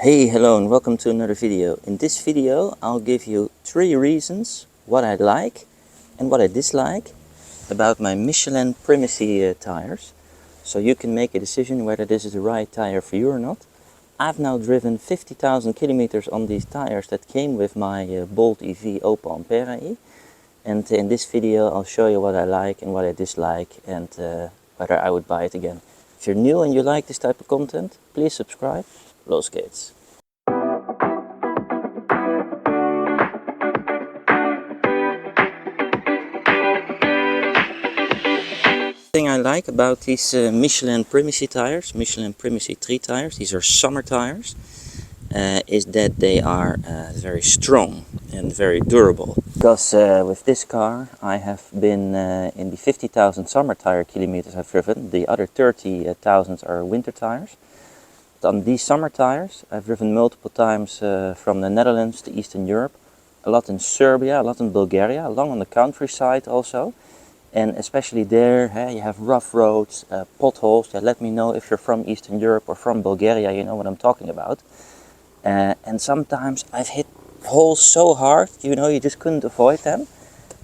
Hey, hello and welcome to another video. In this video I'll give you 3 reasons what I like and what I dislike about my Michelin Primacy tires. So you can make a decision whether this is the right tire for you or not. I've now driven 50,000 kilometers on these tires that came with my Bolt EV Opel Ampera E. And in this video I'll show you what I like and what I dislike and whether I would buy it again. If you're new and you like this type of content, please subscribe. Los geht's. Thing I like about these Michelin Primacy tires, Michelin Primacy 3 tires, these are summer tires, is that they are very strong and very durable. Because with this car I have been in the 50,000 summer tire kilometers I've driven, the other 30,000 are winter tires. But on these summer tires I've driven multiple times from the Netherlands to Eastern Europe, a lot in Serbia, a lot in Bulgaria, along on the countryside also. And especially there, you have rough roads, potholes. Let me know if you're from Eastern Europe or from Bulgaria, you know what I'm talking about. And sometimes I've hit holes so hard, you just couldn't avoid them.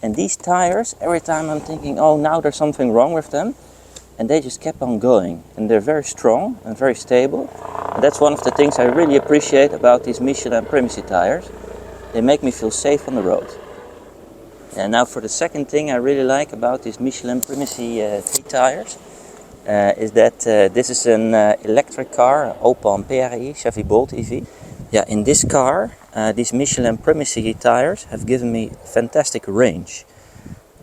And these tires, every time I'm thinking, oh, now there's something wrong with them. And they just kept on going. And they're very strong and very stable. And that's one of the things I really appreciate about these Michelin Primacy tires. They make me feel safe on the road. And now for the second thing I really like about these Michelin Primacy 3 tires is that this is an electric car, Opel Ampera E, Chevy Bolt EV. Yeah, in this car, these Michelin Primacy tires have given me fantastic range.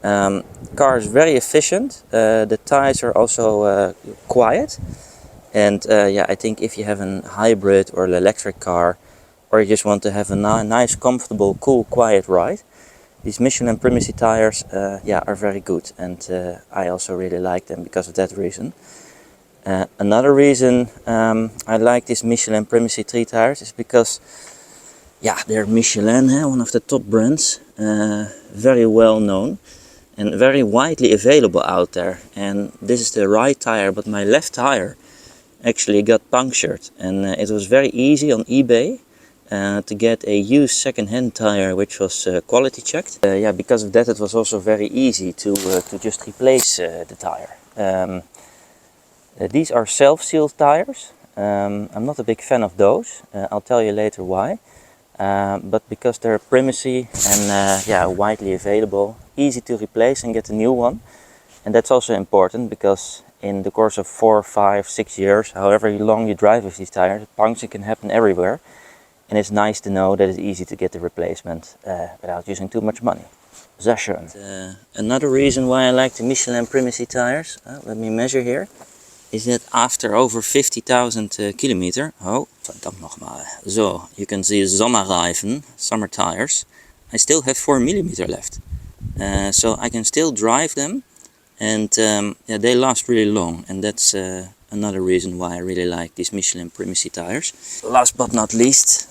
Car is very efficient, the tires are also quiet. And I think if you have a hybrid or an electric car, or you just want to have a nice, comfortable, cool, quiet ride, these Michelin Primacy tires are very good, and I also really like them because of that reason. Another reason I like these Michelin Primacy 3 tires is because they're Michelin, one of the top brands, very well known and very widely available out there. And this is the right tire, but my left tire actually got punctured, and it was very easy on eBay to get a used second-hand tire which was quality checked. Because of that it was also very easy to just replace the tire. These are self-sealed tires. I'm not a big fan of those. I'll tell you later why. But because they're Primacy and widely available, easy to replace and get a new one. And that's also important because in the course of 4, 5, 6 years, however long you drive with these tires, puncture can happen everywhere. And it's nice to know that it's easy to get the replacement without using too much money. Sehr schön. Another reason why I like the Michelin Primacy tires, let me measure here, is that after over 50,000 kilometer, verdammt nochmal, so you can see Sommerreifen, summer tires, I still have 4 millimeter left. So I can still drive them, and they last really long, and that's another reason why I really like these Michelin Primacy tires. Last but not least,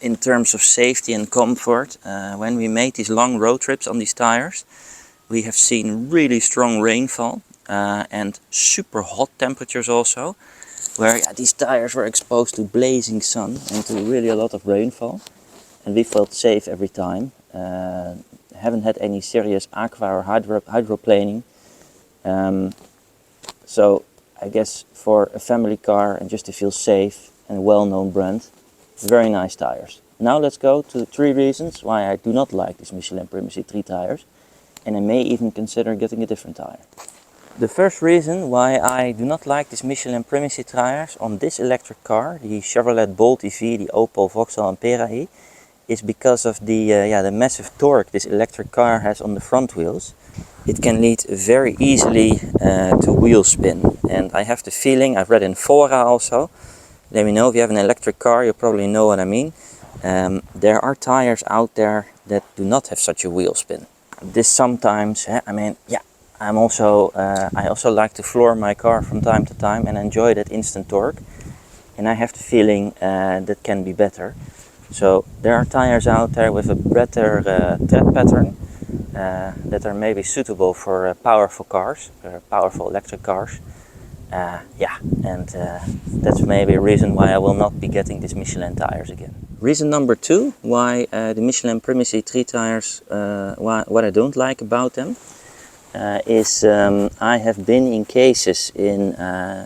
in terms of safety and comfort, when we made these long road trips on these tires, we have seen really strong rainfall and super hot temperatures also, where these tires were exposed to blazing sun and to really a lot of rainfall, and we felt safe every time. Haven't had any serious aqua or hydroplaning. So I guess for a family car and just to feel safe and a well-known brand, very nice tires. Now let's go to 3 reasons why I do not like these Michelin Primacy 3 tires, and I may even consider getting a different tire. The first reason why I do not like these Michelin Primacy tires on this electric car, the Chevrolet Bolt EV, the Opel Vauxhall Ampera E, is because of the massive torque this electric car has on the front wheels. It can lead very easily to wheel spin, and I have the feeling, I've read in fora also, let me know if you have an electric car, you probably know what I mean. There are tires out there that do not have such a wheel spin. This sometimes, I also like to floor my car from time to time and enjoy that instant torque. And I have the feeling that can be better. So there are tires out there with a better tread pattern that are maybe suitable for powerful cars, powerful electric cars. Yeah, and that's maybe a reason why I will not be getting these Michelin tires again. Reason number 2 why the Michelin Primacy 3 tires, what I don't like about them, is I have been in cases in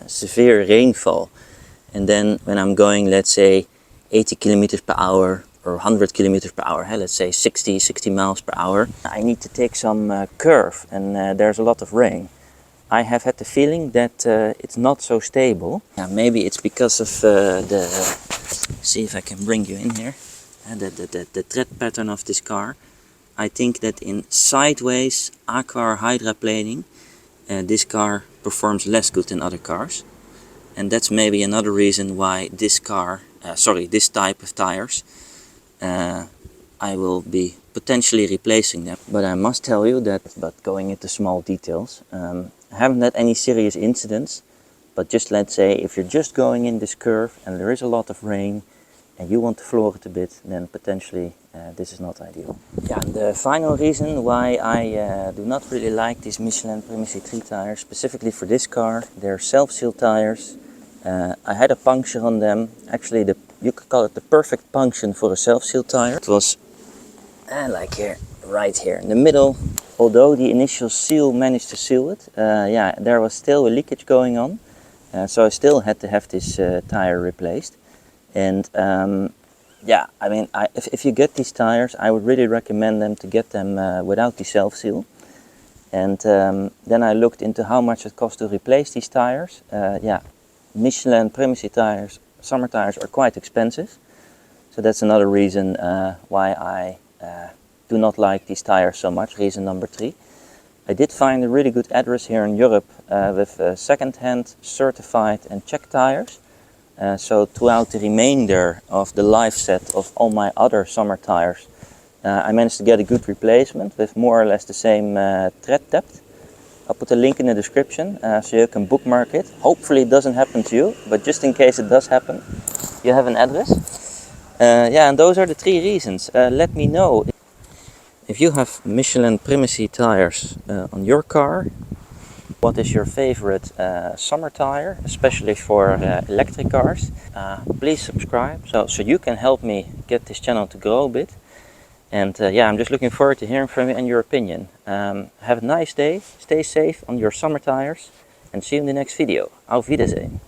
severe rainfall, and then when I'm going, let's say 80 kilometers per hour or 100 kilometers per hour, let's say 60 miles per hour, I need to take some curve, and there's a lot of rain. I have had the feeling that it's not so stable. Maybe it's because of see if I can bring you in here, the tread pattern of this car. I think that in sideways aquar hydroplaning, this car performs less good than other cars. And that's maybe another reason why this car, this type of tires, I will be potentially replacing them. But I must tell you that, but going into small details, I haven't had any serious incidents, but just let's say if you're just going in this curve and there is a lot of rain and you want to floor it a bit, then potentially this is not ideal. Yeah, the final reason why I do not really like these Michelin Primacy 3 tires, specifically for this car, they're self-seal tires. I had a puncture on them. Actually, you could call it the perfect puncture for a self-seal tire. It was like here, right here in the middle. Although the initial seal managed to seal it, yeah, there was still a leakage going on. So I still had to have this tire replaced. And yeah, I mean, if you get these tires, I would really recommend them to get them without the self-seal. And then I looked into how much it costs to replace these tires. Yeah, Michelin Primacy tires, summer tires, are quite expensive. So that's another reason why I do not like these tires so much, reason number 3. I did find a really good address here in Europe with second-hand, certified and checked tires. So throughout the remainder of the life set of all my other summer tires, I managed to get a good replacement with more or less the same tread depth. I'll put a link in the description so you can bookmark it. Hopefully it doesn't happen to you, but just in case it does happen, you have an address. Yeah, and those are the 3 reasons. Let me know if you have Michelin Primacy tires on your car. What is your favorite summer tire, especially for electric cars? Please subscribe so you can help me get this channel to grow a bit. And yeah, I'm just looking forward to hearing from you and your opinion. Have a nice day, stay safe on your summer tires, and see you in the next video. Auf Wiedersehen.